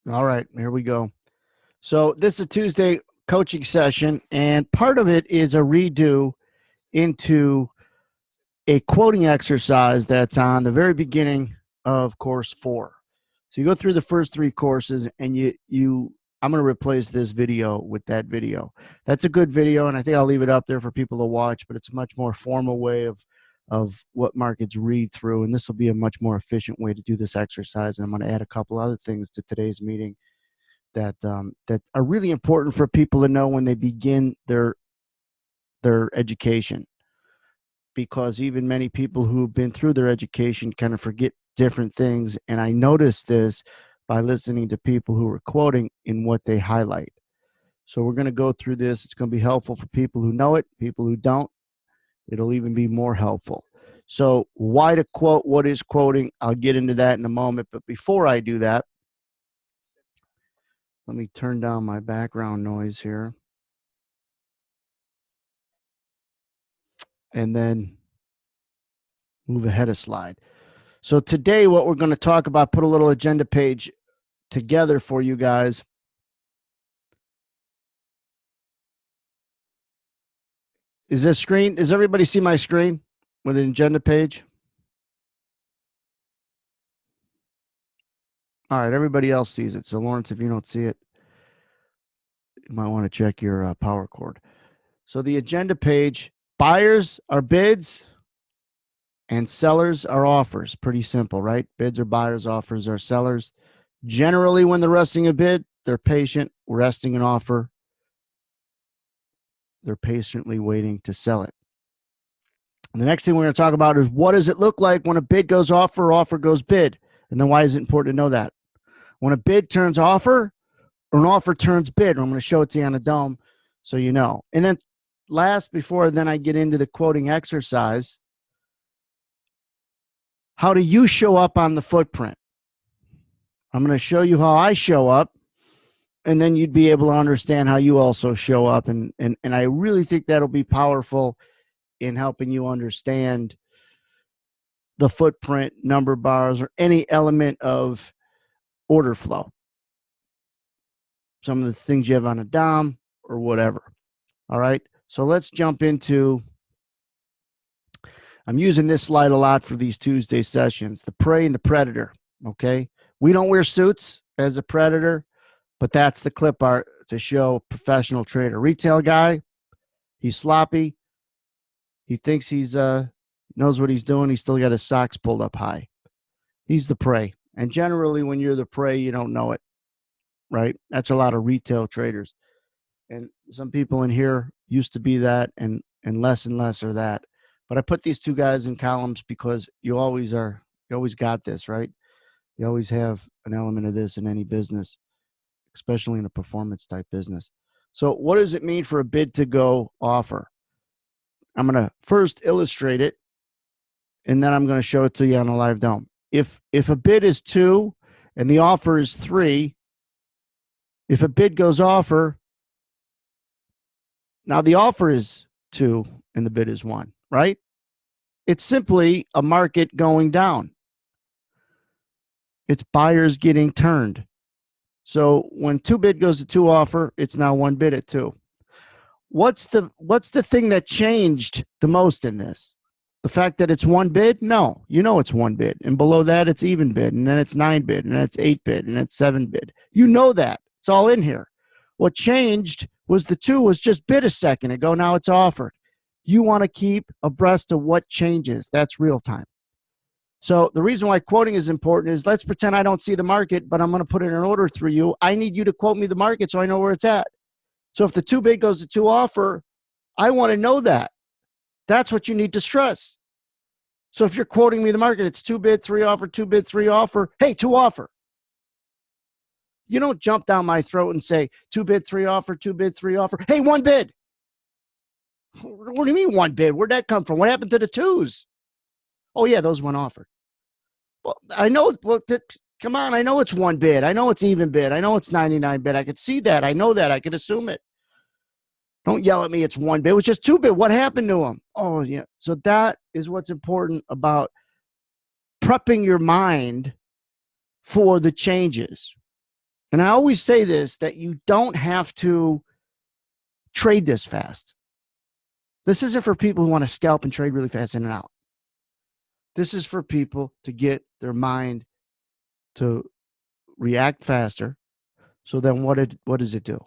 All right, here we go. So this is a Tuesday coaching session, and part of it is a redo into a quoting exercise that's on the very beginning of course 4. So you go through the first 3 courses, and you I'm going to replace this video with that video. That's a good video, and I think I'll leave it up there for people to watch, but it's a much more formal way of what markets read through, and this will be a much more efficient way to do this exercise. And I'm going to add a couple other things to today's meeting that are really important for people to know when they begin their education, because even many people who've been through their education kind of forget different things. And I noticed this by listening to people who are quoting in what they highlight. So we're going to go through this. It's going to be helpful for people who know it, people who don't. It'll even be more helpful. So why to quote, what is quoting? I'll get into that in a moment. But before I do that, let me turn down my background noise here. And then move ahead a slide. So today, what we're going to talk about, put a little agenda page together for you guys. Is this screen? Does everybody see my screen with an agenda page? All right, everybody else sees it. So Lawrence, if you don't see it, you might want to check your power cord. So the agenda page, buyers are bids and sellers are offers. Pretty simple, right? Bids are buyers, offers are sellers. Generally, when they're resting a bid, they're patient. Resting an offer, they're patiently waiting to sell it. And the next thing we're going to talk about is what does it look like when a bid goes offer goes bid? And then why is it important to know that? When a bid turns offer or an offer turns bid, I'm going to show it to you on a dome so you know. And then last, before then I get into the quoting exercise, how do you show up on the footprint? I'm going to show you how I show up, and then you'd be able to understand how you also show up. And I really think that'll be powerful in helping you understand the footprint, number bars, or any element of order flow. Some of the things you have on a DOM or whatever. All right. So let's jump into, I'm using this slide a lot for these Tuesday sessions, the prey and the predator. Okay. We don't wear suits as a predator, but that's the clip art to show professional trader. Retail guy, he's sloppy. He thinks he's knows what he's doing. He's still got his socks pulled up high. He's the prey. And generally, when you're the prey, you don't know it, right? That's a lot of retail traders. And some people in here used to be that, and less are that. But I put these two guys in columns because you always got this, right? You always have an element of this in any business, especially in a performance type business. So what does it mean for a bid to go offer? I'm going to first illustrate it, and then I'm going to show it to you on a live dome. If a bid is 2 and the offer is 3, if a bid goes offer, now the offer is 2 and the bid is 1, right? It's simply a market going down. It's buyers getting turned. So when 2 bid goes to 2 offer, it's now 1 bid at 2. What's the thing that changed the most in this? The fact that it's 1 bid? No, you know it's 1 bid. And below that, it's even bid. And then it's 9 bid. And then it's 8 bid. And it's 7 bid. You know that. It's all in here. What changed was the 2 was just bid a second ago. Now it's offered. You want to keep abreast of what changes. That's real time. So the reason why quoting is important is, let's pretend I don't see the market, but I'm going to put in an order through you. I need you to quote me the market so I know where it's at. So if the 2 bid goes to 2 offer, I want to know that. That's what you need to stress. So if you're quoting me the market, it's 2 bid, 3 offer, 2 bid, 3 offer. Hey, 2 offer. You don't jump down my throat and say 2 bid, 3 offer, 2 bid, 3 offer. Hey, 1 bid. What do you mean 1 bid? Where'd that come from? What happened to the 2s? Oh yeah, those went offered. Well, I know. Well, come on. I know it's 1 bid. I know it's even bid. I know it's 99 bid. I could see that. I know that. I could assume it. Don't yell at me. It's 1 bid. It was just 2 bid. What happened to them? Oh yeah. So that is what's important about prepping your mind for the changes. And I always say this, that you don't have to trade this fast. This isn't for people who want to scalp and trade really fast in and out. This is for people to get their mind to react faster. So then what does it do?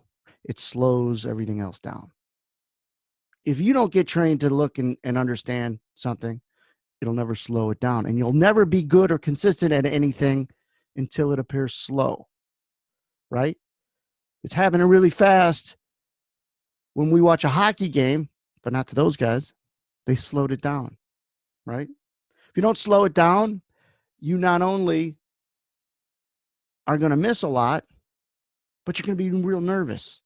It slows everything else down. If you don't get trained to look and understand something, it'll never slow it down. And you'll never be good or consistent at anything until it appears slow, right? It's happening really fast when we watch a hockey game, but not to those guys. They slowed it down, right? If you don't slow it down, you not only are going to miss a lot, but you're going to be real nervous.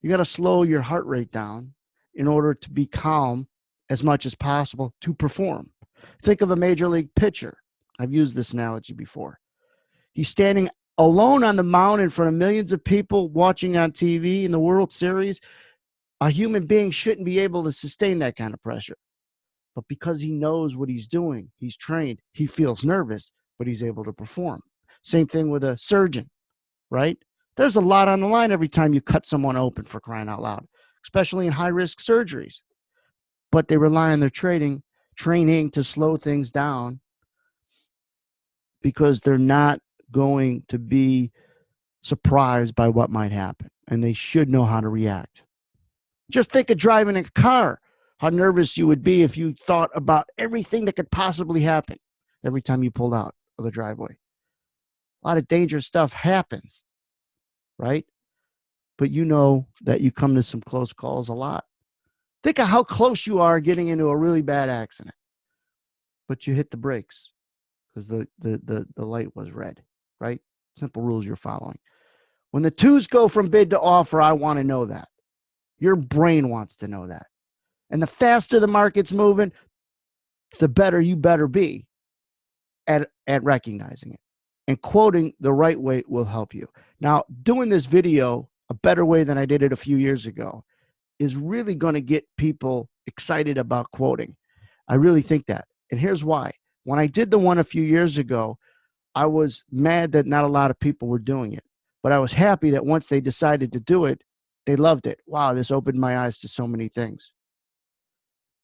You got to slow your heart rate down in order to be calm as much as possible to perform. Think of a major league pitcher. I've used this analogy before. He's standing alone on the mound in front of millions of people watching on TV in the World Series. A human being shouldn't be able to sustain that kind of pressure. But because he knows what he's doing, he's trained, he feels nervous, but he's able to perform. Same thing with a surgeon, right? There's a lot on the line every time you cut someone open, for crying out loud, especially in high-risk surgeries. But they rely on their training to slow things down because they're not going to be surprised by what might happen, and they should know how to react. Just think of driving a car, how nervous you would be if you thought about everything that could possibly happen every time you pulled out of the driveway. A lot of dangerous stuff happens, right? But you know that you come to some close calls a lot. Think of how close you are getting into a really bad accident, but you hit the brakes because the light was red, right? Simple rules you're following. When the twos go from bid to offer, I want to know that. Your brain wants to know that. And the faster the market's moving, the better you better be at recognizing it. And quoting the right way will help you. Now, doing this video a better way than I did it a few years ago is really going to get people excited about quoting. I really think that. And here's why. When I did the one a few years ago, I was mad that not a lot of people were doing it. But I was happy that once they decided to do it, they loved it. Wow, this opened my eyes to so many things.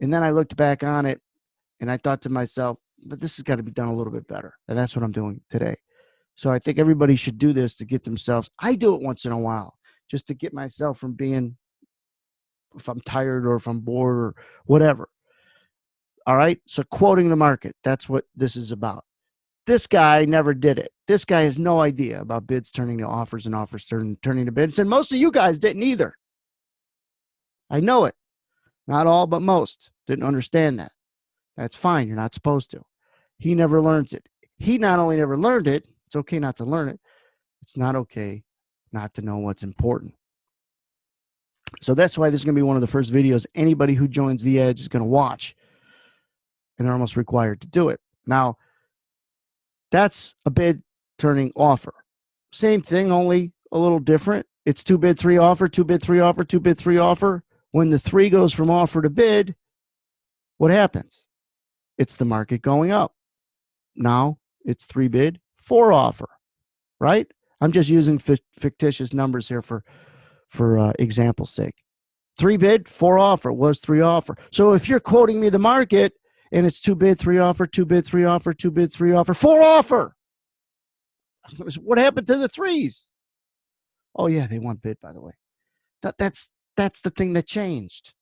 And then I looked back on it and I thought to myself, but this has got to be done a little bit better. And that's what I'm doing today. So I think everybody should do this to get themselves. I do it once in a while just to get myself from being, if I'm tired or if I'm bored or whatever. All right. So quoting the market, that's what this is about. This guy never did it. This guy has no idea about bids turning to offers and offers turning to bids. And most of you guys didn't either. I know it. Not all, but most didn't understand that. That's fine. You're not supposed to. He never learns it. He not only never learned it, it's okay not to learn it. It's not okay not to know what's important. So that's why this is going to be one of the first videos anybody who joins The Edge is going to watch. And they're almost required to do it. Now, that's a bid turning offer. Same thing, only a little different. It's 2 bid, 3 offer, 2 bid, 3 offer, 2 bid, 3 offer. When the 3 goes from offer to bid, what happens? It's the market going up. Now it's 3 bid, 4 offer, right? I'm just using fictitious numbers here for example's sake. 3 bid, 4 offer was 3 offer. So if you're quoting me the market and it's 2 bid, 3 offer, 2 bid, 3 offer, 2 bid, 3 offer, 4 offer. What happened to the 3s? Oh yeah, they want bid, by the way. That's the thing that changed.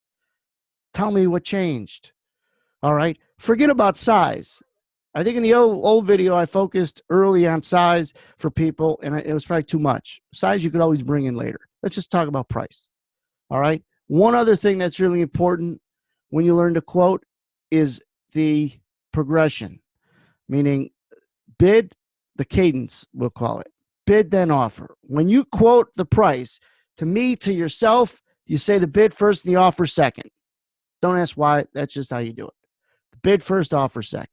Tell me what changed. All right. Forget about size. I think in the old video, I focused early on size for people, and it was probably too much. Size you could always bring in later. Let's just talk about price. All right. One other thing that's really important when you learn to quote is the progression, meaning bid, the cadence, we'll call it. Bid, then offer. When you quote the price, to me, to yourself, you say the bid first and the offer second. Don't ask why. That's just how you do it. The bid first, offer second.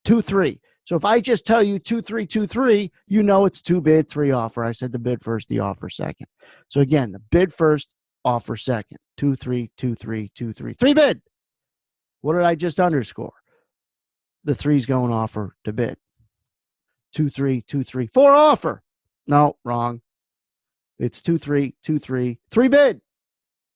2, 3. So if I just tell you 2, 3, 2, 3, you know it's 2 bid, 3 offer. I said the bid first, the offer second. So again, the bid first, offer second. 2, 3, 2, 3, 2, 3. 3 bid. What did I just underscore? The 3's going offer to bid. 2, 3, 2, 3, 4 offer. No, wrong. It's 2-3, 2-3, 3 bid.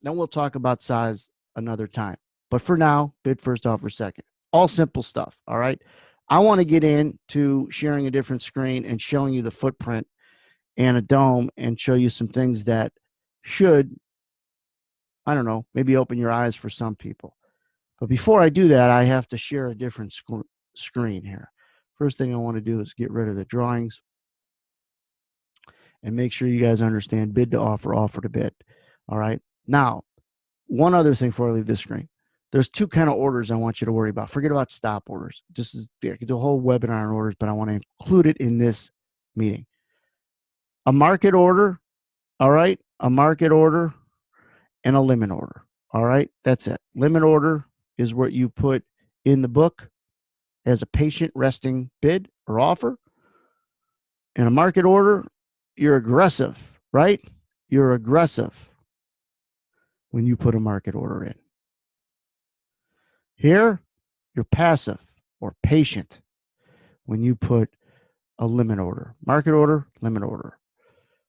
Then we'll talk about size another time. But for now, bid first, offer second. All simple stuff. All right. I want to get into sharing a different screen and showing you the footprint and a dome and show you some things that should, I don't know, maybe open your eyes for some people. But before I do that, I have to share a different screen here. First thing I want to do is get rid of the drawings and make sure you guys understand bid to offer, offer to bid. All right. Now, one other thing before I leave this screen. There's two kind of orders I want you to worry about. Forget about stop orders. Just I could do a whole webinar on orders, but I want to include it in this meeting. A market order, all right? A market order and a limit order, all right? That's it. Limit order is what you put in the book as a patient resting bid or offer. And a market order, you're aggressive, right? You're aggressive when you put a market order in. Here, you're passive or patient when you put a limit order. Market order, limit order.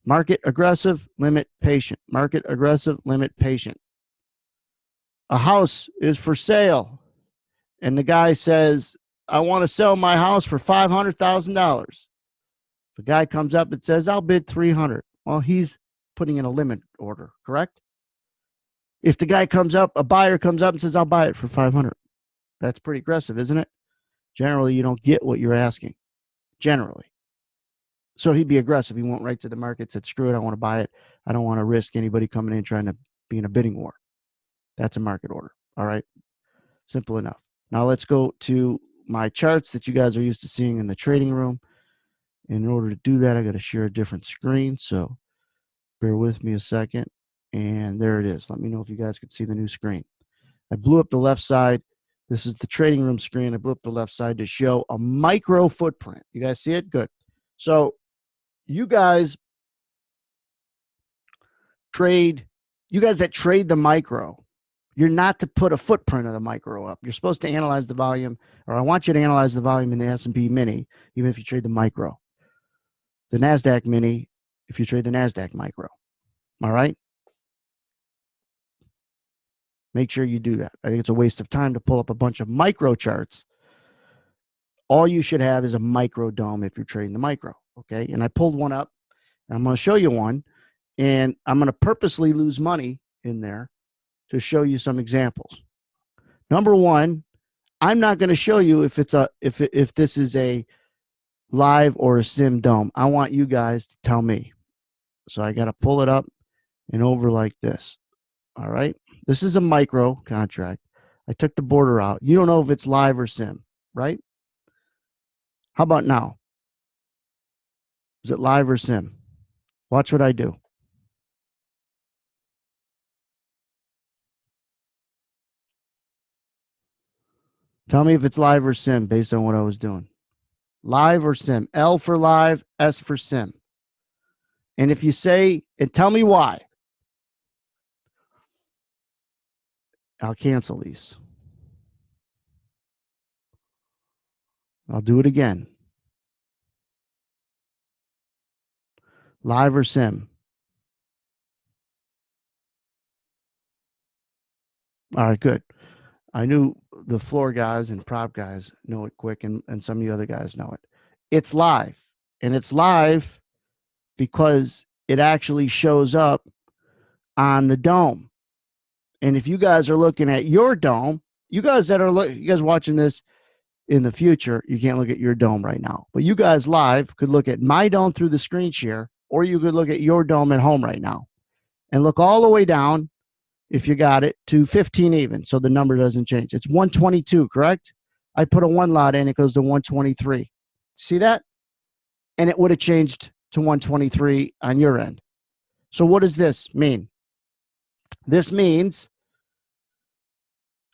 Market aggressive, limit patient. Market aggressive, limit patient. A house is for sale, and the guy says, I want to sell my house for $500,000. The guy comes up and says, I'll bid 300. Well, he's putting in a limit order, correct? If the guy comes up, a buyer comes up and says, I'll buy it for 500. That's pretty aggressive, isn't it? Generally, you don't get what you're asking. Generally. So he'd be aggressive. He went right to the market, said, screw it, I want to buy it. I don't want to risk anybody coming in trying to be in a bidding war. That's a market order. All right. Simple enough. Now let's go to my charts that you guys are used to seeing in the trading room. In order to do that, I got to share a different screen. So bear with me a second. And there it is. Let me know if you guys can see the new screen. I blew up the left side. This is the trading room screen. I blew up the left side to show a micro footprint. You guys see it? Good. So you guys that trade the micro, you're not to put a footprint of the micro up. You're supposed to analyze the volume, or I want you to analyze the volume in the S&P mini, even if you trade the micro. The NASDAQ mini, if you trade the NASDAQ micro. All right? Make sure you do that. I think it's a waste of time to pull up a bunch of micro charts. All you should have is a micro dome if you're trading the micro, okay? And I pulled one up, and I'm going to show you one, and I'm going to purposely lose money in there to show you some examples. Number one, I'm not going to show you if this is a live or a sim dome. I want you guys to tell me. So I got to pull it up and over like this. All right. This is a micro contract. I took the border out. You don't know if it's live or sim, right? How about now? Is it live or sim? Watch what I do. Tell me if it's live or sim based on what I was doing. Live or sim? L for live, S for sim. And if you say, and tell me why, I'll cancel these. I'll do it again. Live or sim? All right, good. I knew the floor guys and prop guys know it quick, and some of the other guys know it. It's live. And it's live because it actually shows up on the dome. And if you guys are looking at your dome, you guys watching this in the future, you can't look at your dome right now. But you guys live could look at my dome through the screen share, or you could look at your dome at home right now and look all the way down, if you got it, to 15 even, so the number doesn't change. It's 122, correct? I put a one lot in, it goes to 123. See that? And it would have changed to 123 on your end. So what does this mean? This means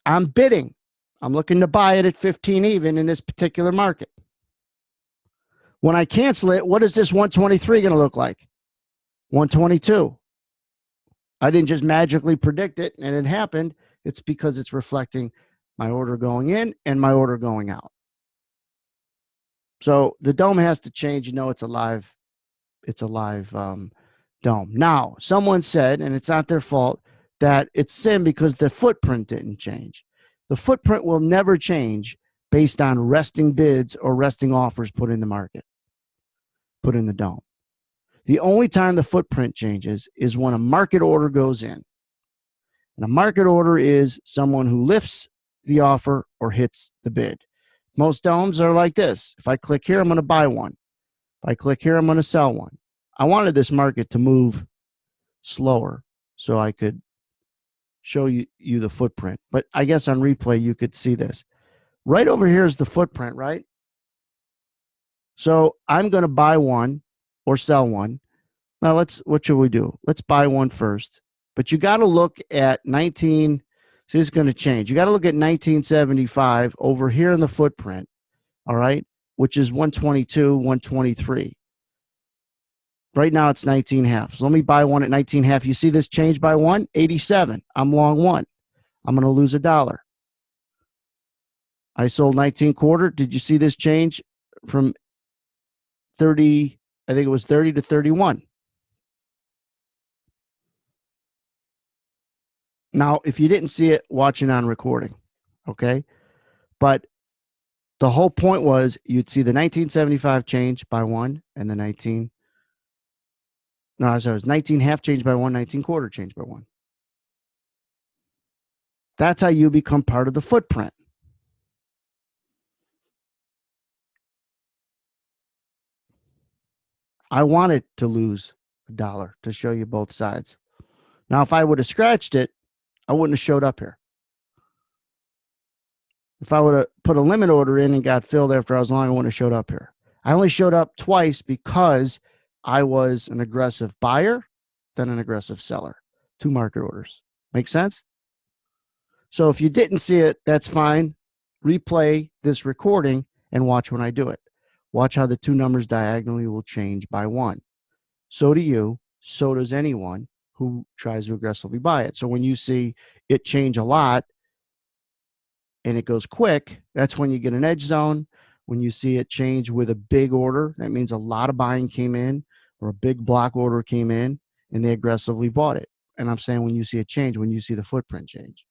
I'm bidding. I'm looking to buy it at 15 even in this particular market. When I cancel it, what is this 123 going to look like? 122. I didn't just magically predict it and it happened. It's because it's reflecting my order going in and my order going out. So the dome has to change. You know, it's a live it's a live dome. Now, someone said, and it's not their fault, that it's sin because the footprint didn't change. The footprint will never change based on resting bids or resting offers put in the market, put in the dome. The only time the footprint changes is when a market order goes in. And a market order is someone who lifts the offer or hits the bid. Most domes are like this. If I click here, I'm going to buy one. If I click here, I'm going to sell one. I wanted this market to move slower so I could show you the footprint. But I guess on replay, you could see this. Right over here is the footprint, right? So I'm going to buy one or sell one. Now, what should we do? Let's buy one first. But you got to look at 19. See, this is going to change. You got to look at 1975 over here in the footprint, all right, which is 122, 123. Right now it's 19.5. So let me buy one at 19.5. You see this change by one? 87. I'm long one. I'm going to lose $1. I sold 19.25. Did you see this change from 30? I think it was 30 to 31. Now, if you didn't see it, watch it on recording, okay? But the whole point was you'd see the 1975 change by one and the 19. No, it was 19.5 change by one, 19.25 change by one. That's how you become part of the footprint. I wanted to lose $1 to show you both sides. Now, if I would have scratched it, I wouldn't have showed up here. If I would have put a limit order in and got filled after I was long, I wouldn't have showed up here. I only showed up twice because I was an aggressive buyer, then an aggressive seller. 2 market orders. Make sense? So if you didn't see it, that's fine. Replay this recording and watch when I do it. Watch how the 2 numbers diagonally will change by 1. So do you. So does anyone who tries to aggressively buy it. So when you see it change a lot and it goes quick, that's when you get an edge zone. When you see it change with a big order, that means a lot of buying came in or a big block order came in and they aggressively bought it. And I'm saying when you see it change, when you see the footprint change.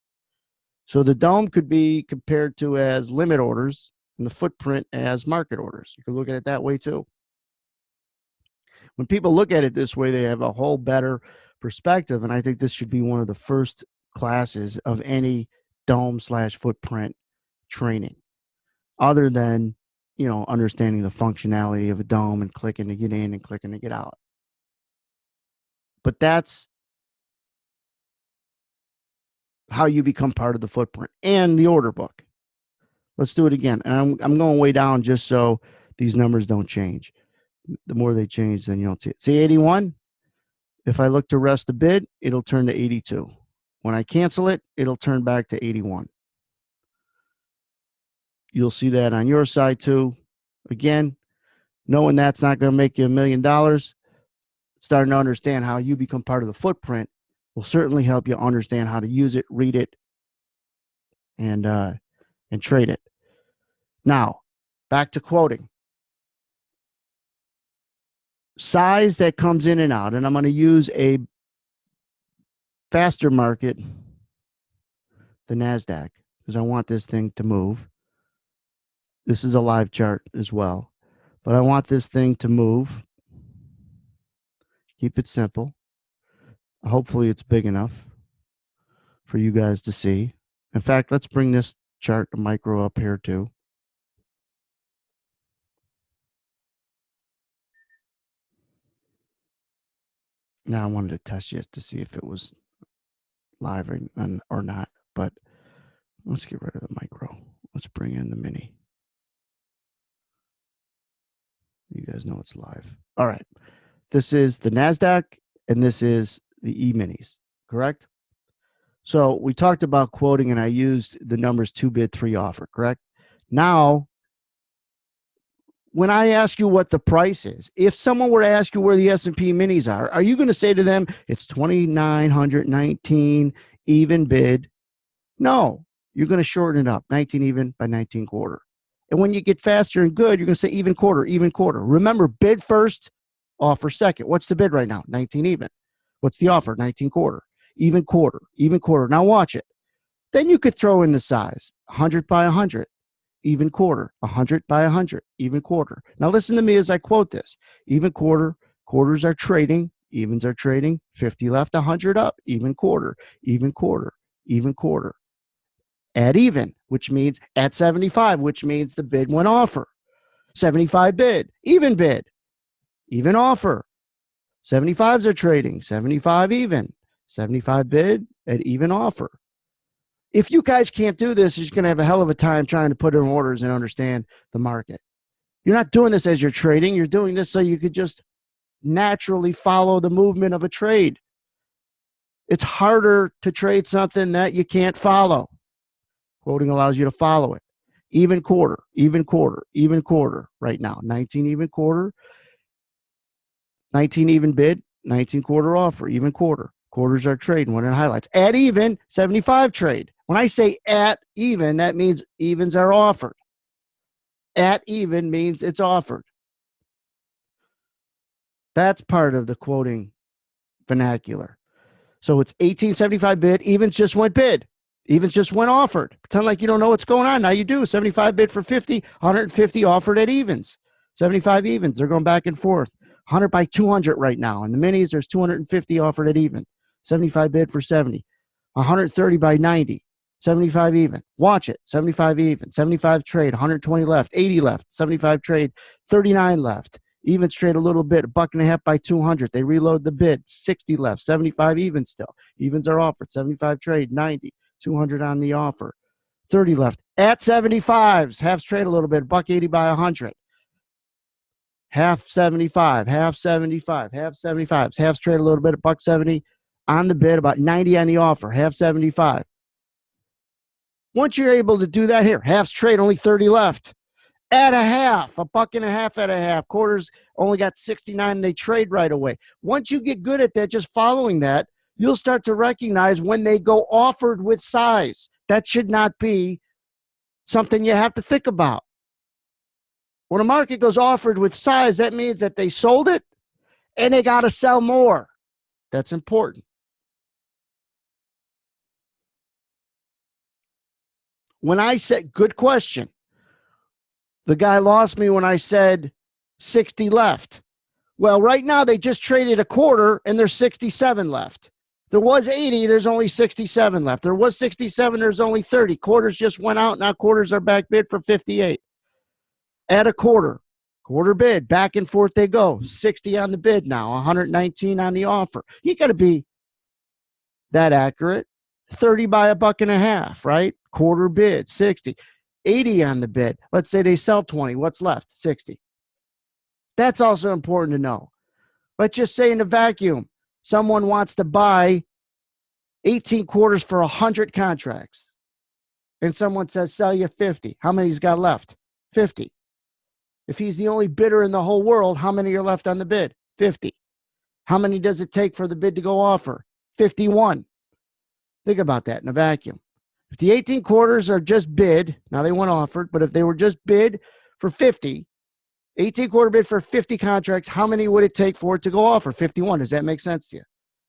So the dome could be compared to as limit orders and the footprint as market orders. You can look at it that way too. When people look at it this way, they have a whole better perspective. And I think this should be one of the first classes of any dome/footprint training, other than, understanding the functionality of a dome and clicking to get in and clicking to get out. But that's how you become part of the footprint and the order book. Let's do it again. And I'm going way down just so these numbers don't change. The more they change, then you don't see it. See 81? If I look to rest the bid, it'll turn to 82. When I cancel it, it'll turn back to 81. You'll see that on your side too. Again, knowing that's not going to make you $1 million, starting to understand how you become part of the footprint will certainly help you understand how to use it, read it, and trade it. Now, back to quoting. Size that comes in and out, and I'm going to use a faster market, the NASDAQ, because I want this thing to move. This is a live chart as well, but I want this thing to move. Keep it simple. Hopefully it's big enough for you guys to see. In fact, let's bring this chart to micro up here too. Now I wanted to test you to see if it was live or not, but let's get rid of the micro. Let's bring in the mini. You guys know it's live. All right. This is the NASDAQ and this is the E-minis, correct? So we talked about quoting and I used the numbers 2 bid, 3 offer, correct? Now, when I ask you what the price is, if someone were to ask you where the S&P minis are you going to say to them, it's 2,919 even bid? No, you're going to shorten it up, 19 even by 19.25. And when you get faster and good, you're going to say even quarter, even quarter. Remember, bid first, offer second. What's the bid right now? 19 even. What's the offer? 19 quarter. Even quarter. Even quarter. Now watch it. Then you could throw in the size. 100 by 100. Even quarter. 100 by 100. Even quarter. Now listen to me as I quote this. Even quarter. Quarters are trading. Evens are trading. 50 left. 100 up. Even quarter. Even quarter. Even quarter. At even, which means at 75, which means the bid went offer. 75 bid. Even bid. Even offer. 75s are trading. 75 even. 75 bid at even offer. If you guys can't do this, you're going to have a hell of a time trying to put in orders and understand the market. You're not doing this as you're trading. You're doing this so you could just naturally follow the movement of a trade. It's harder to trade something that you can't follow. Quoting allows you to follow it. Even quarter, even quarter, even quarter right now. 19 even quarter, 19 even bid, 19 quarter offer, even quarter. Quarters are trading. One in highlights. At even, 75 trade. When I say at even, that means evens are offered. At even means it's offered. That's part of the quoting vernacular. So it's 1875 bid. Evens just went bid. Evens just went offered. Pretend like you don't know what's going on. Now you do. 75 bid for 50, 150 offered at evens. 75 evens. They're going back and forth. 100 by 200 right now. In the minis, there's 250 offered at even. 75 bid for 70. 130 by 90. 75 even. Watch it. 75 even. 75 trade. 120 left. 80 left. 75 trade. 39 left. Evens trade a little bit. $1.50 by 200. They reload the bid. 60 left. 75 even still. Evens are offered. 75 trade. 90. 200 on the offer. 30 left. At 75s. Halves trade a little bit. $1.80 by 100. Half 75. Half 75. Half 75s. Halves trade a little bit. $1.70 on the bid. About 90 on the offer. Half 75. Once you're able to do that here, halves trade, only 30 left. At a half, $1.50 at a half. Quarters only got 69 and they trade right away. Once you get good at that, just following that, you'll start to recognize when they go offered with size. That should not be something you have to think about. When a market goes offered with size, that means that they sold it and they got to sell more. That's important. When I said, good question. The guy lost me when I said 60 left. Well, right now they just traded a quarter and there's 67 left. There was 80, there's only 67 left. There was 67, there's only 30. Quarters just went out, now quarters are back bid for 58. At a quarter bid, back and forth they go. 60 on the bid now, 119 on the offer. You got to be that accurate. 30 by $1.50, right? Quarter bid, 60. 80 on the bid. Let's say they sell 20. What's left? 60. That's also important to know. Let's just say in a vacuum, someone wants to buy 18 quarters for 100 contracts. And someone says, sell you 50. How many's got left? 50. If he's the only bidder in the whole world, how many are left on the bid? 50. How many does it take for the bid to go offer? 51. Think about that in a vacuum. If the 18 quarters are just bid, now they weren't offered, but if they were just bid for 50, 18 quarter bid for 50 contracts, how many would it take for it to go offer? 51. Does that make sense to you?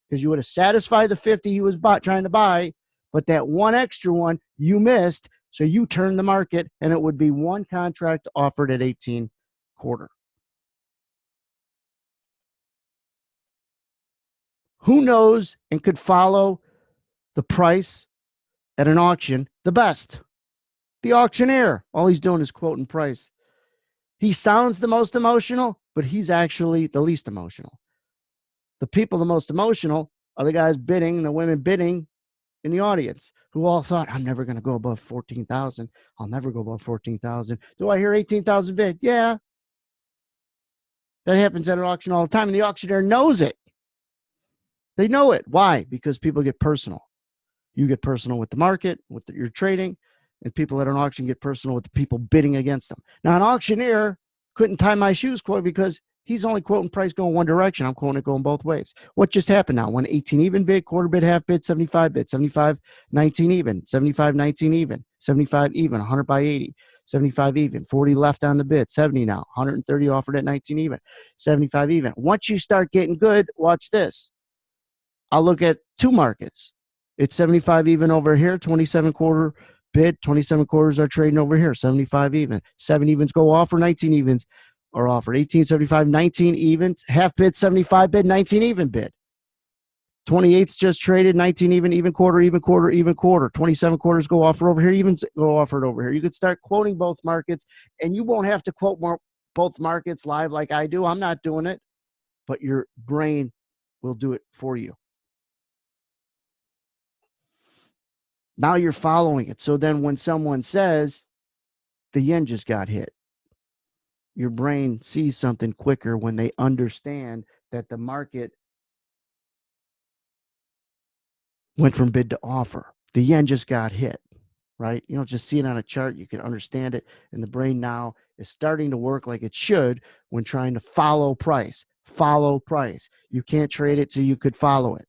Because you would have satisfied the 50 he was trying to buy, but that one extra one you missed, so you turned the market, and it would be one contract offered at 18 quarter. Who knows and could follow the price at an auction the best? The auctioneer. All he's doing is quoting price. He sounds the most emotional, but he's actually the least emotional. The people the most emotional are the guys bidding and the women bidding in the audience who all thought, I'm never going to go above 14,000. I'll never go above 14,000. Do I hear 18,000 bid? Yeah. That happens at an auction all the time, and the auctioneer knows it. They know it. Why? Because people get personal. You get personal with the market, with your trading, and people at an auction get personal with the people bidding against them. Now, an auctioneer couldn't tie my shoes quote because he's only quoting price going one direction. I'm quoting it going both ways. What just happened now? When 18 even bid, quarter bid, half bid, 75 bid, 75, 19 even, 75, 19 even, 75 even, 100 by 80, 75 even, 40 left on the bid, 70 now, 130 offered at 19 even, 75 even. Once you start getting good, watch this. I'll look at two markets. It's 75 even over here, 27 quarter bid, 27 quarters are trading over here, 75 even. 7 evens go off or 19 evens are offered. 1875, 19 even, half bid, 75 bid, 19 even bid. 28's just traded, 19 even quarter, even quarter, even quarter. 27 quarters go offer over here, evens go offered over here. You could start quoting both markets, and you won't have to quote both markets live like I do. I'm not doing it, but your brain will do it for you. Now you're following it. So then when someone says the yen just got hit, your brain sees something quicker when they understand that the market went from bid to offer. The yen just got hit, right? You don't just see it on a chart. You can understand it. And the brain now is starting to work like it should when trying to follow price. Follow price. You can't trade it so you could follow it.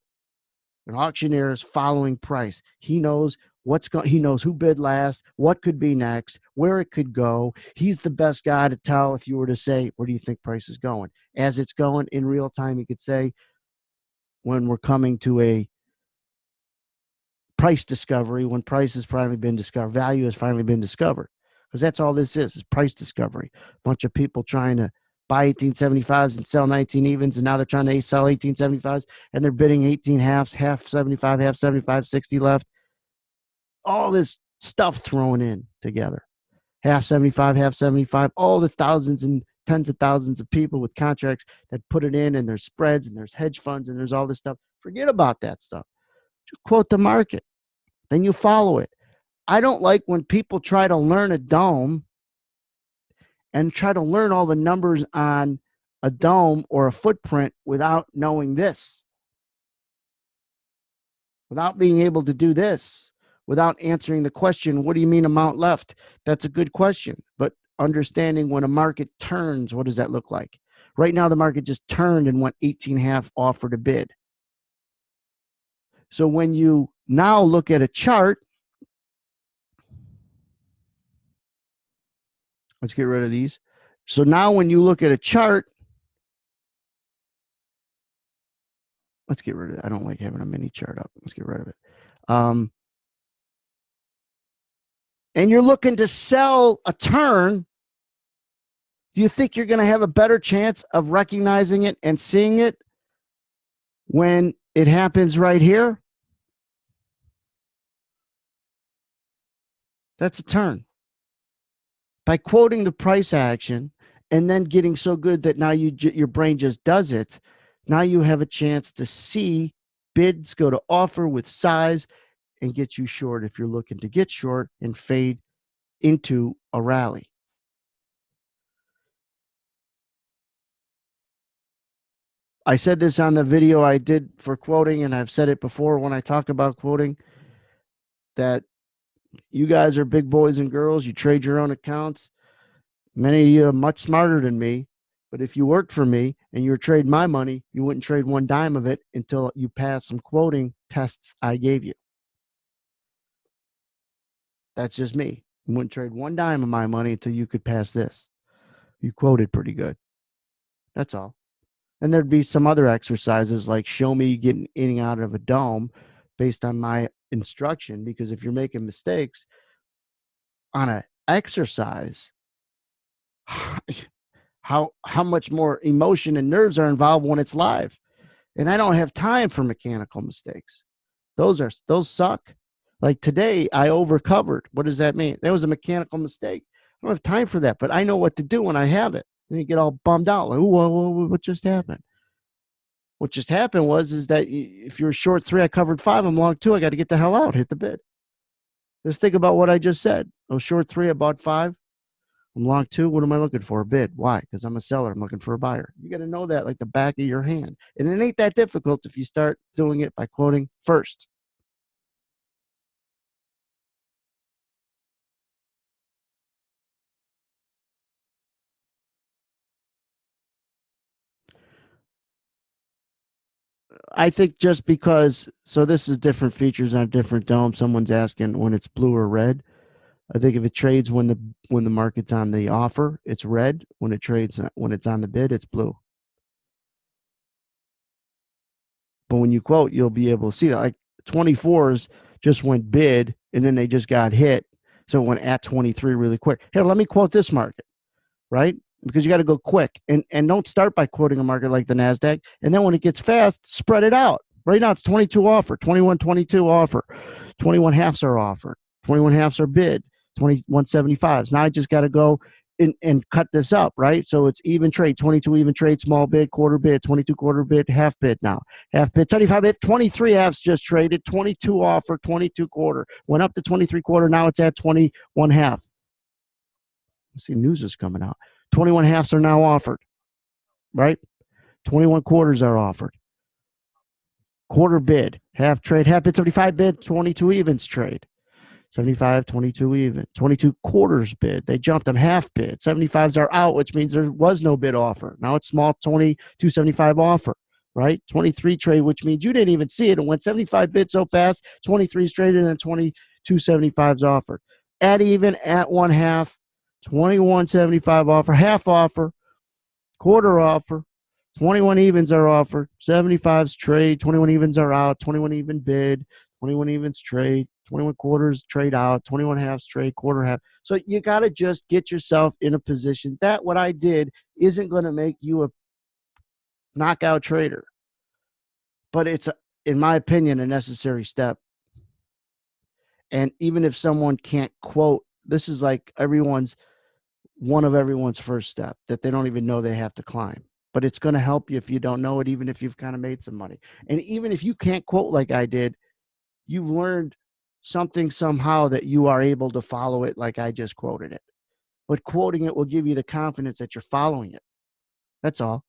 An auctioneer is following price. He knows he knows who bid last, what could be next, where it could go. He's the best guy to tell if you were to say, where do you think price is going? As it's going in real time, he could say, when we're coming to a price discovery, when price has finally been discovered, value has finally been discovered. Because that's all this is price discovery. A bunch of people trying to buy 1875s and sell 19 evens, and now they're trying to sell 1875s, and they're bidding 18 halves, half 75, half 75, 60 left. All this stuff thrown in together. Half 75, half 75, all the thousands and tens of thousands of people with contracts that put it in, and there's spreads, and there's hedge funds, and there's all this stuff. Forget about that stuff. Just quote the market. Then you follow it. I don't like when people try to learn a dome and try to learn all the numbers on a dome or a footprint without knowing this, without being able to do this, without answering the question, what do you mean amount left? That's a good question. But understanding when a market turns, what does that look like? Right now, the market just turned and went 18.5 offer to bid. So when you now look at a chart, let's get rid of these. So now when you look at a chart, let's get rid of it. I don't like having a mini chart up. Let's get rid of it. And you're looking to sell a turn, do you think you're going to have a better chance of recognizing it and seeing it when it happens right here? That's a turn. By quoting the price action and then getting so good that now your brain just does it, now you have a chance to see bids go to offer with size and get you short if you're looking to get short and fade into a rally. I said this on the video I did for quoting, and I've said it before when I talk about quoting, that you guys are big boys and girls. You trade your own accounts. Many of you are much smarter than me. But if you worked for me and you were trading my money, you wouldn't trade one dime of it until you passed some quoting tests I gave you. That's just me. You wouldn't trade one dime of my money until you could pass this. You quoted pretty good. That's all. And there'd be some other exercises like show me getting in and out of a dome based on my instruction. Because if you're making mistakes on an exercise, how much more emotion and nerves are involved when it's live. And I don't have time for mechanical mistakes. Those suck. Like today, I overcovered. What does that mean? That was a mechanical mistake. I don't have time for that, but I know what to do when I have it. And you get all bummed out, like, what just happened? What just happened is that if you're short 3, I covered 5. I'm long 2. I got to get the hell out. Hit the bid. Just think about what I just said. I was short 3. I bought 5. I'm long 2. What am I looking for? A bid. Why? Because I'm a seller. I'm looking for a buyer. You got to know that like the back of your hand. And it ain't that difficult if you start doing it by quoting first. I think just because, so this is different features on different domes. Someone's asking when it's blue or red. I think if it trades when the market's on the offer, it's red. When it trades when it's on the bid, it's blue. But when you quote, you'll be able to see that. Like 24s just went bid and then they just got hit. So it went at 23 really quick. Here, let me quote this market, right? Because you got to go quick and don't start by quoting a market like the NASDAQ. And then when it gets fast, spread it out. Right now it's 22 offer, 21.22 offer, 21 halves are offered, 21 halves are bid, 21.75s. Now I just got to go and cut this up, right? So it's even trade, 22 even trade, small bid, quarter bid, 22 quarter bid, half bid now. Half bid, 75 bid, 23 halves just traded, 22 offer, 22 quarter. Went up to 23 quarter, now it's at 21 half. Let's see, news is coming out. 21 halves are now offered, right? 21 quarters are offered. Quarter bid, half trade, half bid, 75 bid, 22 evens trade. 75, 22 even, 22 quarters bid. They jumped them half bid. 75s are out, which means there was no bid offer. Now it's small 22.75 offer, right? 23 trade, which means you didn't even see it. It went 75 bid so fast, 23's traded and then 22.75's offered. At even, at one half, 21.75 offer, half offer, quarter offer, 21 evens are offered, 75s trade, 21 evens are out, 21 even bid, 21 evens trade, 21 quarters trade out, 21 halves trade, quarter half. So you got to just get yourself in a position that what I did isn't going to make you a knockout trader, but it's, in my opinion, a necessary step. And even if someone can't quote, this is like one of everyone's first step that they don't even know they have to climb. But it's going to help you if you don't know it, even if you've kind of made some money. And even if you can't quote like I did, you've learned something somehow that you are able to follow it like I just quoted it. But quoting it will give you the confidence that you're following it. That's all.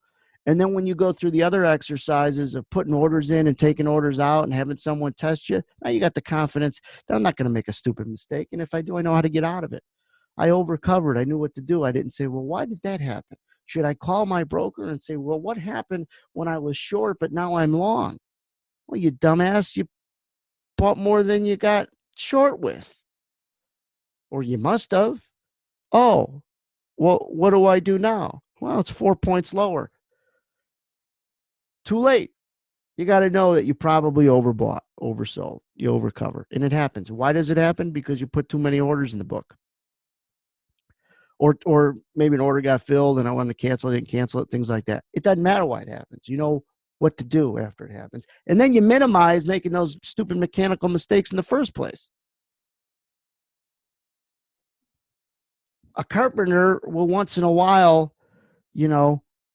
And then when you go through the other exercises of putting orders in and taking orders out and having someone test you, now you got the confidence that I'm not going to make a stupid mistake. And if I do, I know how to get out of it. I overcovered. I knew what to do. I didn't say, well, why did that happen? Should I call my broker and say, well, what happened when I was short, but now I'm long? Well, you dumbass, you bought more than you got short with, or you must have. Oh, well, what do I do now? Well, it's 4 points lower. Too late. You got to know that you probably overbought, oversold, you overcovered. And it happens. Why does it happen? Because you put too many orders in the book. Or maybe an order got filled and I wanted to cancel it, didn't cancel it, things like that. It doesn't matter why it happens. You know what to do after it happens. And then you minimize making those stupid mechanical mistakes in the first place. A carpenter will once in a while,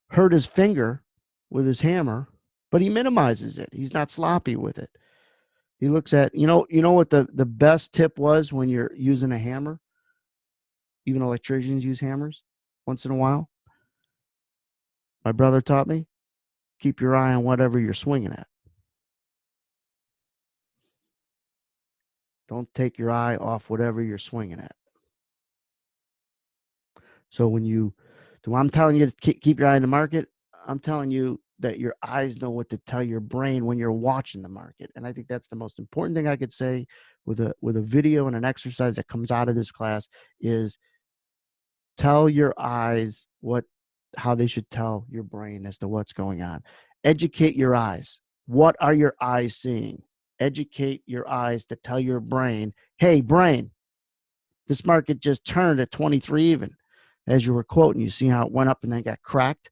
hurt his finger with his hammer, but he minimizes it. He's not sloppy with it. He looks at, what the best tip was when you're using a hammer? Even electricians use hammers once in a while. My brother taught me, keep your eye on whatever you're swinging at. Don't take your eye off whatever you're swinging at. So when I'm telling you to keep your eye on the market, I'm telling you that your eyes know what to tell your brain when you're watching the market. And I think that's the most important thing I could say with a video and an exercise that comes out of this class is tell your eyes how they should tell your brain as to what's going on. Educate your eyes. What are your eyes seeing? Educate your eyes to tell your brain, hey, brain, this market just turned at 23 even. As you were quoting, you see how it went up and then got cracked?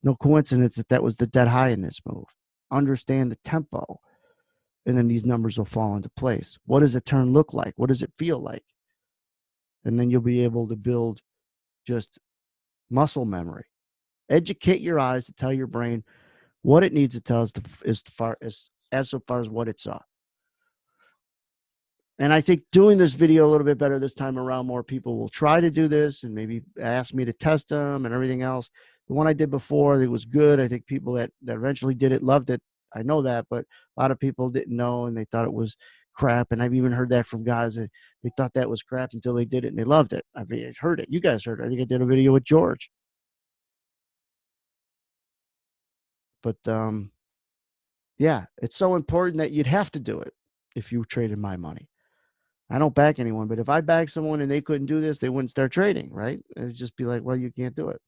No coincidence that was the dead high in this move. Understand the tempo, and then these numbers will fall into place. What does a turn look like? What does it feel like? And then you'll be able to build just muscle memory. Educate your eyes to tell your brain what it needs to tell us as far as what it saw. And I think doing this video a little bit better this time around, more people will try to do this and maybe ask me to test them and everything else. The one I did before, it was good. I think people that eventually did it loved it. I know that, but a lot of people didn't know and they thought it was crap. And I've even heard that from guys that they thought that was crap until they did it and they loved it. I've heard it. You guys heard it. I think I did a video with George. But yeah, it's so important that you'd have to do it if you traded my money. I don't back anyone, but if I back someone and they couldn't do this, they wouldn't start trading, right? It would just be like, well, you can't do it.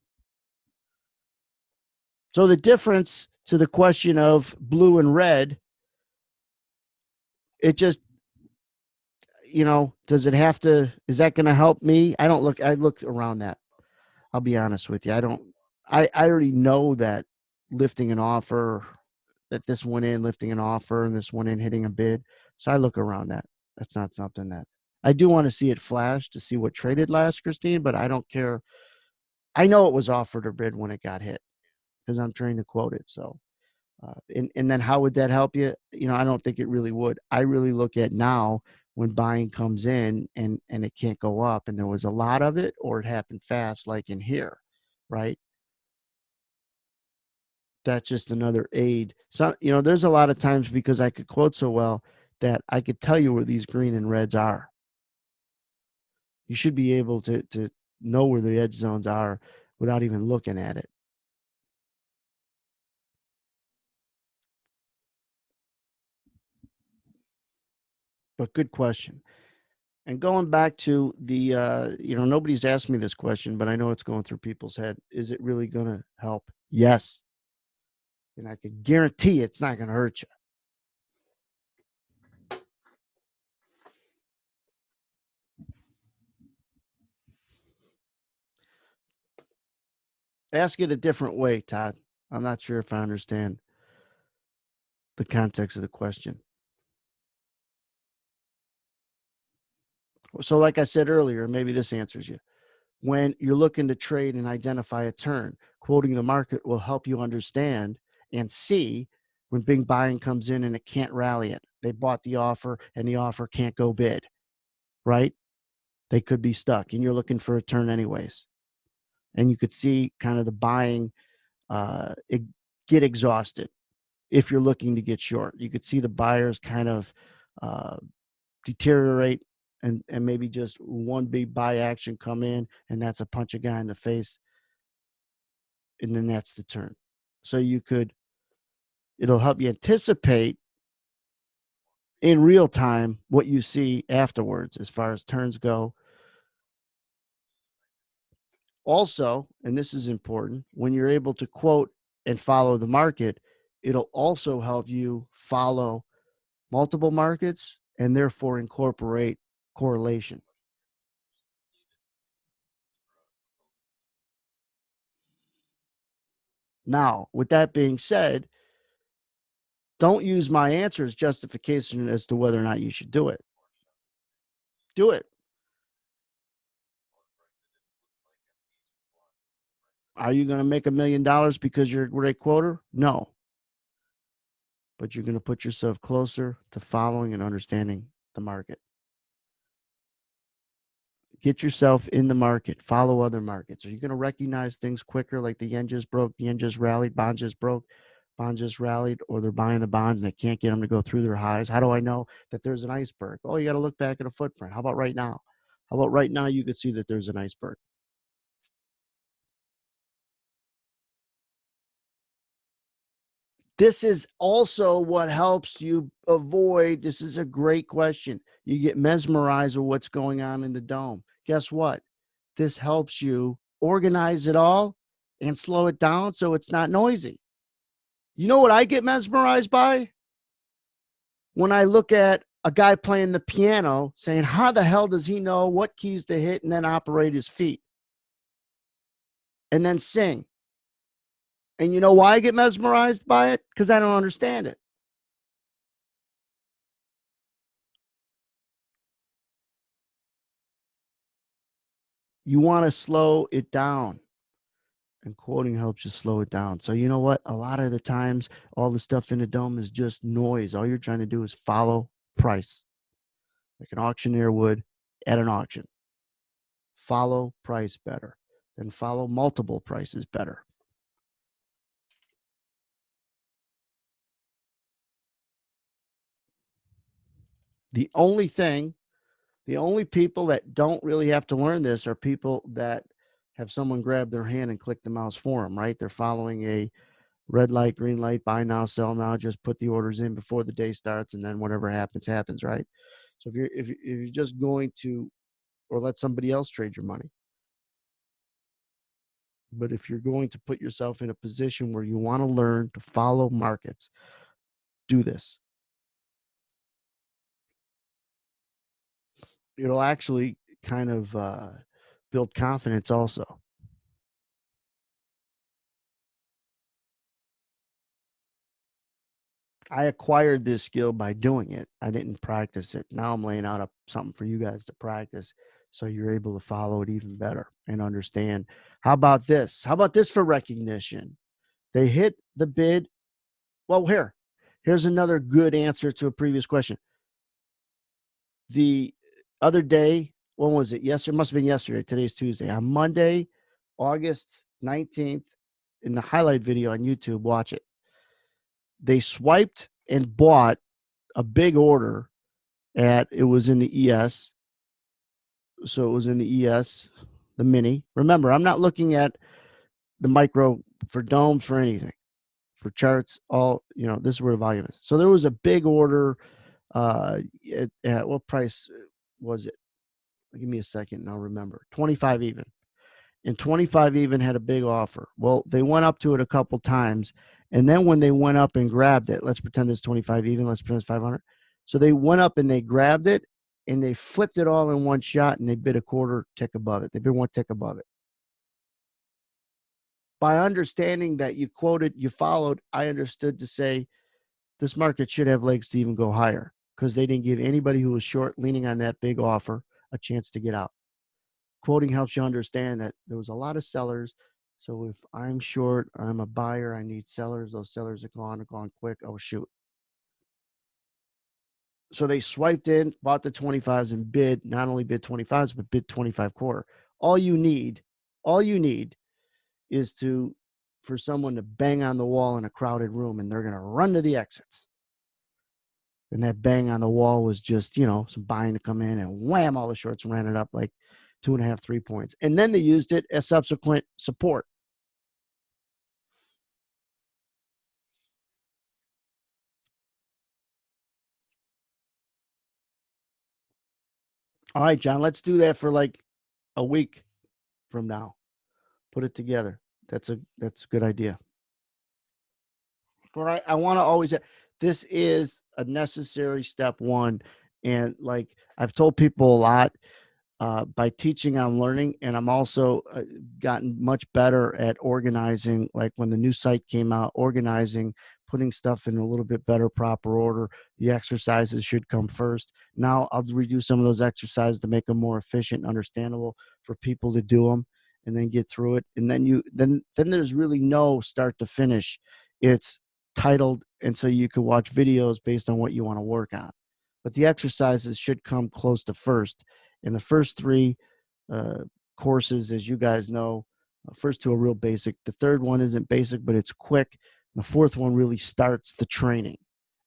So the difference to the question of blue and red, it just, does it have to, is that going to help me? I look around that. I'll be honest with you. I already know that lifting an offer, that this one in lifting an offer and this one in hitting a bid. So I look around that. That's not something that I do want to see it flash to see what traded last, Christine, but I don't care. I know it was offered or bid when it got hit because I'm trained to quote it. So, and then how would that help you? I don't think it really would. I really look at now when buying comes in and it can't go up and there was a lot of it or it happened fast, like in here, right? That's just another aid. So, there's a lot of times because I could quote so well that I could tell you where these green and reds are. You should be able to know where the edge zones are without even looking at it. But good question. And going back to the, nobody's asked me this question, but I know it's going through people's head. Is it really going to help? Yes. And I can guarantee it's not going to hurt you. Ask it a different way, Todd. I'm not sure if I understand the context of the question. So, like I said earlier, maybe this answers you. When you're looking to trade and identify a turn, quoting the market will help you understand and see when big buying comes in and it can't rally it. They bought the offer and the offer can't go bid, right? They could be stuck and you're looking for a turn anyways. And you could see kind of the buying get exhausted if you're looking to get short. You could see the buyers kind of uh, deteriorate and maybe just one big buy action come in and that's a punch a guy in the face and then that's the turn. So it'll help you anticipate in real time what you see afterwards as far as turns go. Also, and this is important, when you're able to quote and follow the market, it'll also help you follow multiple markets and therefore incorporate correlation. Now, with that being said, don't use my answer as justification as to whether or not you should do it. Do it. Are you going to make $1 million because you're a great quoter? No. But you're going to put yourself closer to following and understanding the market. Get yourself in the market. Follow other markets. Are you going to recognize things quicker, like the yen just broke, the yen just rallied, bonds just broke, bonds just rallied, or they're buying the bonds and they can't get them to go through their highs? How do I know that there's an iceberg? Oh, you got to look back at a footprint. How about right now? How about right now you could see that there's an iceberg? This is also what helps you avoid. This is a great question. You get mesmerized with what's going on in the dome. Guess what? This helps you organize it all and slow it down so it's not noisy. You know what I get mesmerized by? When I look at a guy playing the piano saying, how the hell does he know what keys to hit and then operate his feet and then sing? And you know why I get mesmerized by it? Because I don't understand it. You want to slow it down. And quoting helps you slow it down. So you know what? A lot of the times, all the stuff in the dome is just noise. All you're trying to do is follow price, like an auctioneer would at an auction. Follow price better than follow multiple prices better. The only thing, the only people that don't really have to learn this are people that have someone grab their hand and click the mouse for them, right? They're following a red light, green light, buy now, sell now, just put the orders in before the day starts, and then whatever happens, happens, right? So if you're just going to, or let somebody else trade your money. But if you're going to put yourself in a position where you want to learn to follow markets, do this. It'll actually kind of build confidence also. I acquired this skill by doing it. I didn't practice it. Now I'm laying out something for you guys to practice so you're able to follow it even better and understand. How about this? How about this for recognition? They hit the bid. Well, here's another good answer to a previous question. The other day, when was it? Yesterday, it must have been yesterday. Today's Tuesday. On Monday, August 19th, in the highlight video on YouTube, watch it. They swiped and bought a big order it was in the ES. So it was in the ES, the mini. Remember, I'm not looking at the micro for domes, for anything, for charts, this is where the volume is. So there was a big order. At what price was it? Give me a second and I'll remember. 25 even. And 25 even had a big offer. Well, they went up to it a couple times. And then when they went up and grabbed it, let's pretend it's 25 even, let's pretend it's 500. So they went up and they grabbed it and they flipped it all in one shot and they bid a quarter tick above it. They bid one tick above it. By understanding that you quoted, you followed, I understood to say this market should have legs to even go higher because they didn't give anybody who was short leaning on that big offer a chance to get out. Quoting helps you understand that there was a lot of sellers. So if I'm short, I'm a buyer, I need sellers. Those sellers are gone quick. Oh, shoot. So they swiped in, bought the 25s and bid, not only bid 25s, but bid 25 quarter. All you need is for someone to bang on the wall in a crowded room and they're going to run to the exits. And that bang on the wall was just, some buying to come in and wham, all the shorts ran it up like 2.5, 3 points. And then they used it as subsequent support. All right, John, let's do that for like a week from now. Put it together. That's a good idea. But I want to always, this is a necessary step one. And like I've told people a lot, by teaching, I'm learning, and I'm also gotten much better at organizing. Like when the new site came out, organizing, putting stuff in a little bit better, proper order. The exercises should come first. Now I'll redo some of those exercises to make them more efficient and understandable for people to do them, and then get through it. And then there's really no start to finish. It's titled, and so you can watch videos based on what you want to work on. But the exercises should come close to first. In the first three courses, as you guys know, first two are real basic. The third one isn't basic, but it's quick. The fourth one really starts the training.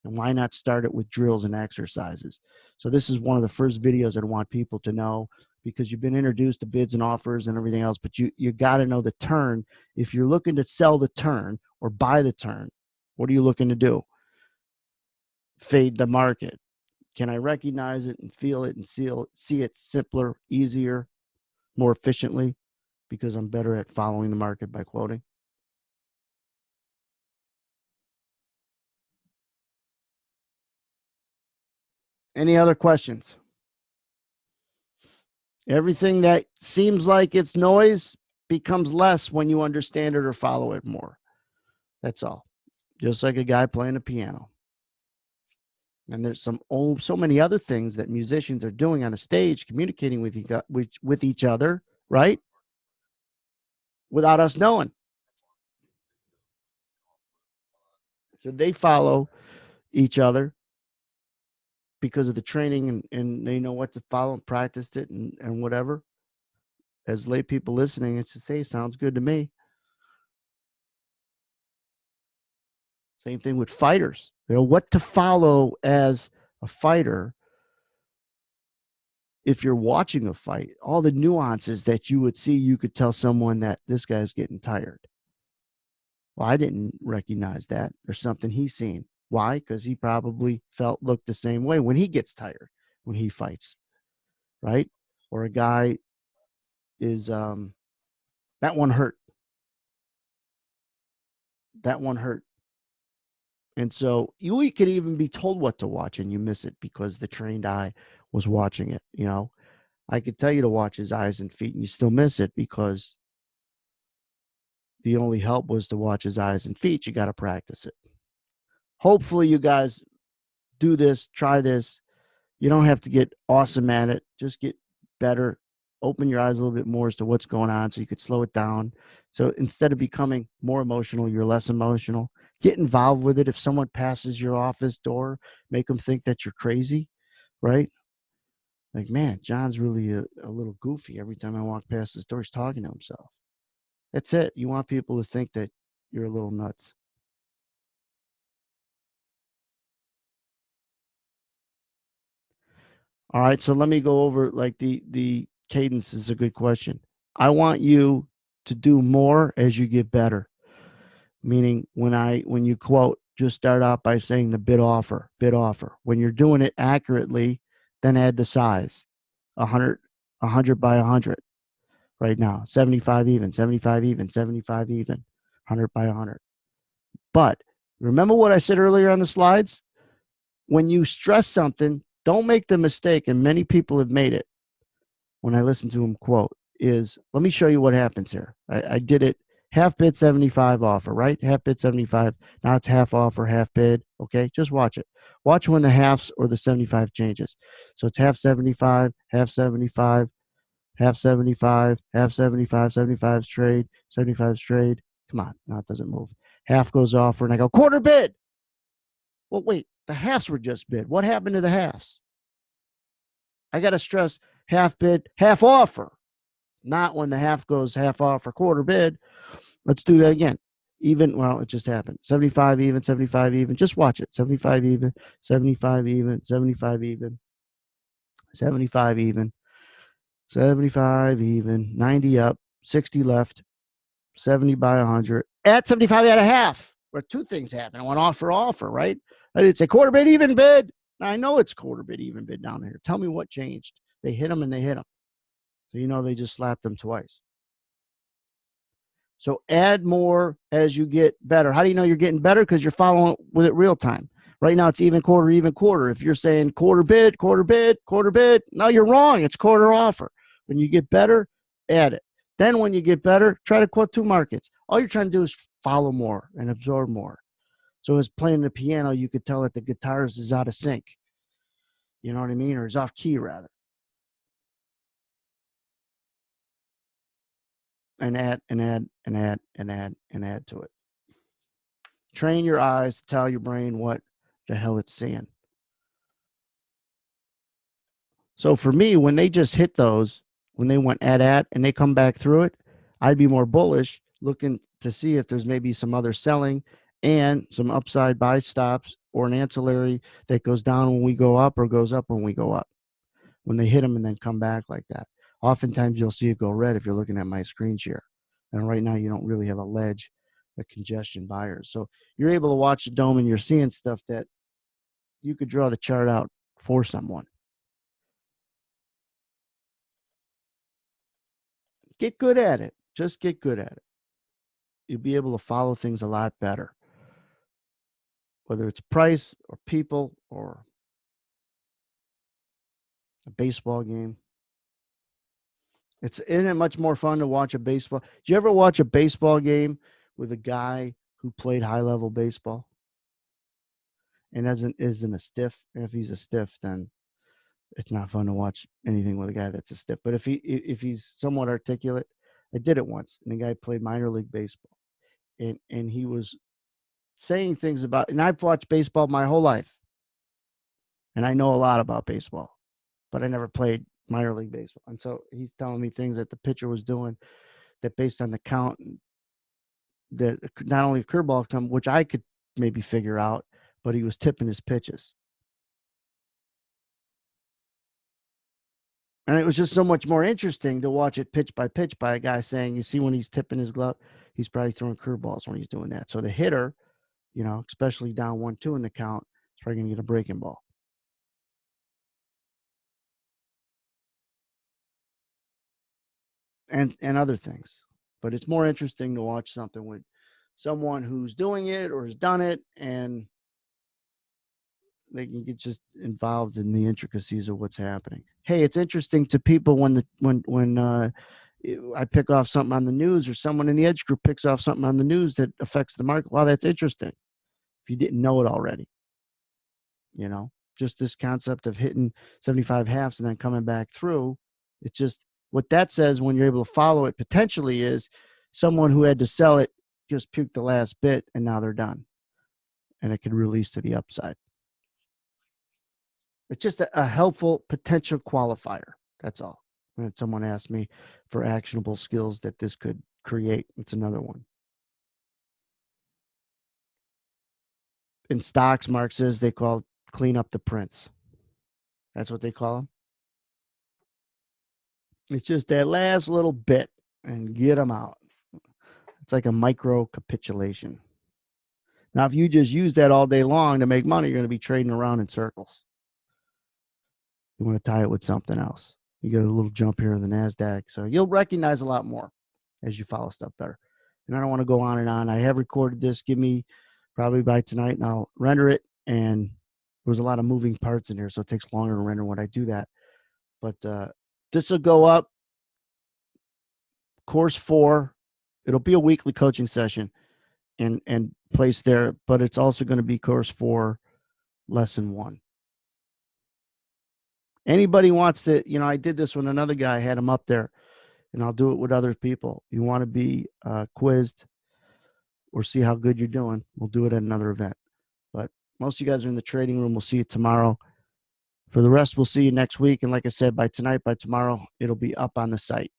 And why not start it with drills and exercises? So this is one of the first videos I want people to know, because you've been introduced to bids and offers and everything else, but you got to know the turn. If you're looking to sell the turn or buy the turn, what are you looking to do? Fade the market. Can I recognize it and feel it and see it simpler, easier, more efficiently, because I'm better at following the market by quoting? Any other questions? Everything that seems like it's noise becomes less when you understand it or follow it more. That's all. Just like a guy playing a piano. And there's so many other things that musicians are doing on a stage, communicating with each other, right? Without us knowing. So they follow each other because of the training, and they know what to follow and practiced it and whatever. As lay people listening, it's just, hey, sounds good to me. Same thing with fighters. What to follow as a fighter. If you're watching a fight, all the nuances that you would see, you could tell someone that this guy's getting tired. Well, I didn't recognize that. There's something he's seen. Why? Because he probably looked the same way when he gets tired. when he fights, right? Or a guy is that one hurt. That one hurt. And so you could even be told what to watch and you miss it because the trained eye was watching it. I could tell you to watch his eyes and feet and you still miss it because the only help was to watch his eyes and feet. You got to practice it. Hopefully you guys do this, try this. You don't have to get awesome at it. Just get better. Open your eyes a little bit more as to what's going on so you could slow it down. So instead of becoming more emotional, you're less emotional. Get involved with it. If someone passes your office door, make them think that you're crazy, right? Like, man, John's really a little goofy. Every time I walk past his door, he's talking to himself. That's it. You want people to think that you're a little nuts. All right, so let me go over like the cadence is a good question. I want you to do more as you get better. Meaning when you quote, just start out by saying the bid offer, bid offer. When you're doing it accurately, then add the size. 100 100 by 100 right now. 75 even, 75 even, 75 even, 100 by 100. But remember what I said earlier on the slides? When you stress something, don't make the mistake, and many people have made it when I listen to him quote, is let me show you what happens here. I did it half bid 75 offer, right? Half bid 75. Now it's half offer, half bid. Okay, just watch it. Watch when the halves or the 75 changes. So it's half 75, half 75, half 75, half 75, 75's trade, 75's trade. Come on, now it doesn't move. Half goes offer, and I go quarter bid. Well, wait, the halves were just bid. What happened to the halves? I got to stress half bid, half offer, not when the half goes half offer, quarter bid. Let's do that again. Even, well, it just happened. 75 even, 75 even. Just watch it. 75 even, 75 even, 75 even, 75 even, 75 even, 90 up, 60 left, 70 by 100. At 75 at a half, where two things happen. I went offer, right? I didn't say quarter bid, even bid. Now, I know it's quarter bid, even bid down here. Tell me what changed. They hit them and they hit them. So they just slapped them twice. So add more as you get better. How do you know you're getting better? Because you're following with it real time. Right now it's even quarter, even quarter. If you're saying quarter bid, quarter bid, quarter bid, no, you're wrong. It's quarter offer. When you get better, add it. Then when you get better, try to quote two markets. All you're trying to do is follow more and absorb more. So as playing the piano, you could tell that the guitarist is out of sync. You know what I mean? Or is off key rather. And add and add and add and add and add to it. Train your eyes to tell your brain what the hell it's seeing. So for me, when they just hit those, when they went at and they come back through it, I'd be more bullish looking to see if there's maybe some other selling and some upside buy stops or an ancillary that goes down when we go up or goes up when we go up. When they hit them and then come back like that. Oftentimes you'll see it go red if you're looking at my screen share. And right now you don't really have a ledge of congestion buyers. So you're able to watch the dome and you're seeing stuff that you could draw the chart out for someone. Get good at it. Just get good at it. You'll be able to follow things a lot better, whether it's price or people or a baseball game. Isn't it much more fun to watch a baseball? Did you ever watch a baseball game with a guy who played high level baseball and isn't a stiff? And if he's a stiff, then it's not fun to watch anything with a guy that's a stiff. But if he's somewhat articulate, I did it once, and the guy played minor league baseball, and he was saying things about. And I've watched baseball my whole life, and I know a lot about baseball, but I never played minor league baseball. And so he's telling me things that the pitcher was doing that based on the count that not only a curveball come, which I could maybe figure out, but he was tipping his pitches. And it was just so much more interesting to watch it pitch by a guy saying, you see, when he's tipping his glove, he's probably throwing curveballs when he's doing that. So the hitter, especially down 1-2 in the count, is probably going to get a breaking ball. and other things. But it's more interesting to watch something with someone who's doing it or has done it, and they can get just involved in the intricacies of what's happening. Hey, it's interesting to people when I pick off something on the news, or someone in the Edge group picks off something on the news that affects the market. Wow, that's interesting. If you didn't know it already, just this concept of hitting 75 halves and then coming back through. It's just what that says when you're able to follow it potentially is someone who had to sell it just puked the last bit and now they're done. And it could release to the upside. It's just a helpful potential qualifier. That's all. And someone asked me for actionable skills that this could create. It's another one. In stocks, Mark says they call clean up the prints. That's what they call them. It's just that last little bit and get them out. It's like a micro capitulation. Now, if you just use that all day long to make money, you're going to be trading around in circles. You want to tie it with something else. You get a little jump here in the NASDAQ. So you'll recognize a lot more as you follow stuff better. And I don't want to go on and on. I have recorded this. Give me probably by tonight, and I'll render it. And there was a lot of moving parts in here, so it takes longer to render when I do that. But this will go up. Course 4. It'll be a weekly coaching session and placed there, but it's also going to be course 4, lesson 1. Anybody wants to, I did this when another guy, I had him up there, and I'll do it with other people. You want to be quizzed or see how good you're doing, we'll do it at another event. But most of you guys are in the trading room. We'll see you tomorrow. For the rest, we'll see you next week. And like I said, by tomorrow, it'll be up on the site.